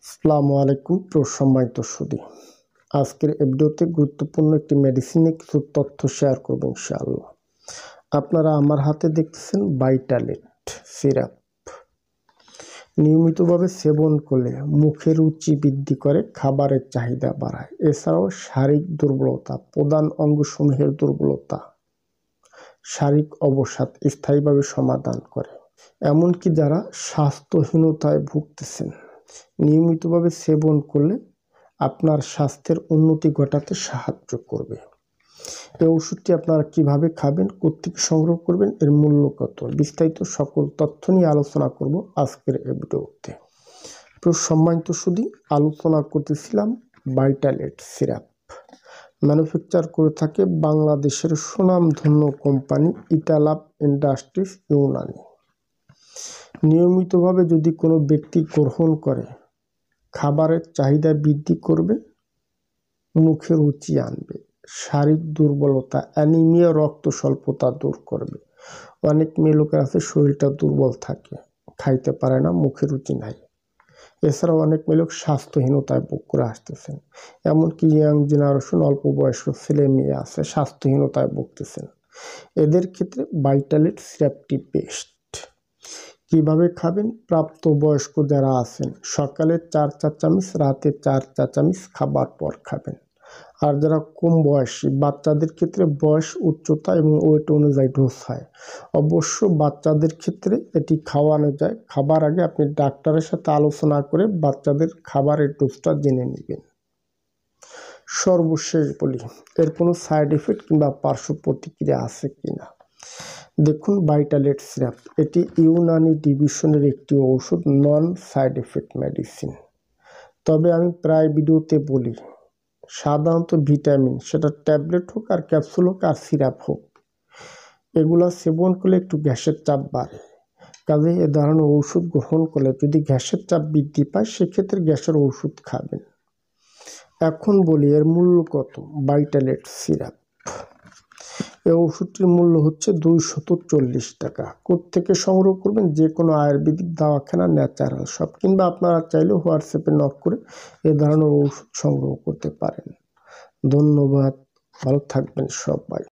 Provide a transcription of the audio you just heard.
আসসালামু আলাইকুম সম্মানিত সুধী, আজকের এই ভিডিওতে গুরুত্বপূর্ণ একটি মেডিসিনে কিছু তথ্য শেয়ার করব ইনশাআল্লাহ। আপনারা আমার হাতে দেখতেছেন ভাইটালেট সিরাপ। নিয়মিতভাবে সেবন করলে মুখের রুচি বৃদ্ধি করে, খাবারের চাহিদা বাড়ায়। এছাড়াও শারীরিক দুর্বলতা, প্রধান অঙ্গসমূহের দুর্বলতা, শারীরিক অবসাদ স্থায়ীভাবে সমাধান করে। এমনকি যারা স্বাস্থ্যহীনতায় ভুগতেছেন, নিয়মিতভাবে সেবন করলে আপনার স্বাস্থ্যের উন্নতি ঘটাতে সাহায্য করবে। এই ওষুধটি আপনারা কিভাবে খাবেন, কোত্থেকে সংগ্রহ করবেন, এর মূল্য কত, বিস্তারিত সকল তথ্য নিয়ে আলোচনা করব আজকের এই ভিডিওতে। সম্মানিত সুধী, আলোচনা করতেছিলাম ভাইটালেট সিরাপ। ম্যানুফ্যাকচার করে থাকে বাংলাদেশের সুনামধন্য কোম্পানি ইটালাব ইন্ডাস্ট্রিজ ইউনানি। নিয়মিতভাবে যদি কোনো ব্যক্তি গ্রহণ করে, খাবারের চাহিদা বৃদ্ধি করবে, মুখে রুচি আনবে, শারীরিক দুর্বলতা, অ্যানিমিয়া, রক্ত স্বল্পতা দূর করবে। অনেক মেয়ে লোকের আছে শরীরটা দুর্বল থাকে, খাইতে পারে না, মুখে রুচি নাই। এছাড়াও অনেক মেয়ে লোক স্বাস্থ্যহীনতায় ভোগ করে আসতেছেন। এমনকি ইয়াং জেনারেশন, অল্প বয়স্ক ছেলে মেয়ে আছে স্বাস্থ্যহীনতায় ভুগতেছেন। এদের ক্ষেত্রে ভাইটালেট সিরাপটি বেস্ট। কিভাবে খাবেন? প্রাপ্তবয়স্ক যারা আছেন সকালে 4 চা চামচ, রাতে 4 চা চামচ খাবার পর খাবেন। আর যারা কম বয়সী, বাচ্চাদের ক্ষেত্রে বয়স, উচ্চতা এবং ওয়েট অনুযায়ী ডোজ হয়। অবশ্য বাচ্চাদের ক্ষেত্রে এটি খাওয়ানো যায়। খাবার আগে আপনি ডাক্তারের সাথে আলোচনা করে বাচ্চাদের খাবারের ডোজটা জেনে নেবেন। সর্বশেষ বলি, এর কোনো সাইড এফেক্ট কিংবা পার্শ্ব প্রতিক্রিয়া আছে কিনা। দেখুন, ভাইটালেট সিরাপ এটি ইউনানি ডিভিশনের একটি ওষুধ, নন সাইড এফেক্ট মেডিসিন। তবে আমি প্রায় ভিডিওতে বলি, সাধারণত ভিটামিন, সেটা ট্যাবলেট হোক আর ক্যাপসুল হোক আর সিরাপ হোক, এগুলা সেবন করলে একটু গ্যাসের চাপ বাড়ে। কাজে এ ধরনের ওষুধ গ্রহণ করলে যদি গ্যাসের চাপ বৃদ্ধি পায়, সেক্ষেত্রে গ্যাসের ওষুধ খাবেন। এখন বলি এর মূল্য কত। ভাইটালেট সিরাপ এই ওষুধটির মূল্য হচ্ছে 240 টাকা। কোত্থেকে সংগ্রহ করবেন? যে কোনো আয়ুর্বেদিক দাওয়াখানা, ন্যাচারাল শপ, কিংবা আপনারা চাইলে হোয়াটসঅ্যাপে নক করে এ ধরনের ওষুধ সংগ্রহ করতে পারেন। ধন্যবাদ, ভালো থাকবেন সবাই।